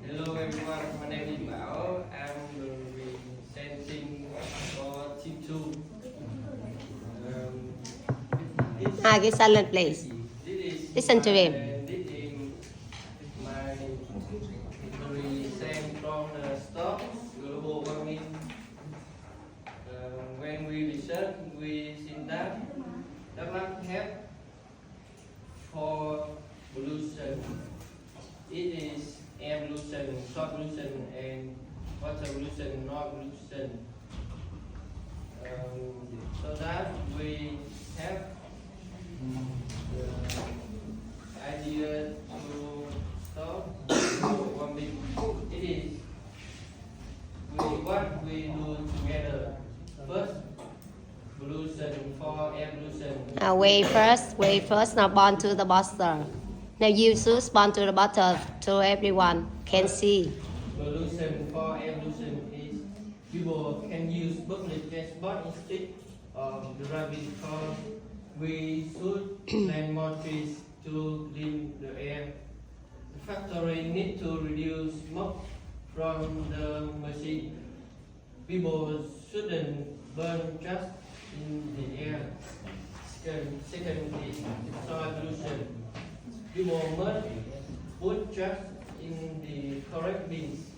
Hello everyone, my name is Mao. I'm going to be sensing for team 2. Get silent, please. Listen to him. This is my history sent from the stock global warming. When we research, we see that Damak have for pollution. It is air pollution, soil pollution, and water pollution, noise pollution. So that we have the idea to stop global warming. It is what we do together. First, pollution for air pollution. Wait first. Now bond to the buster. Now you should bond to the butter so everyone can see. Pollution for air pollution is people can use public transport instead of driving cars. We should plant more trees to clean the air. The factory need to reduce smoke from the machine. People shouldn't burn just in the air. Second is soil pollution. People must put just in the correct bins.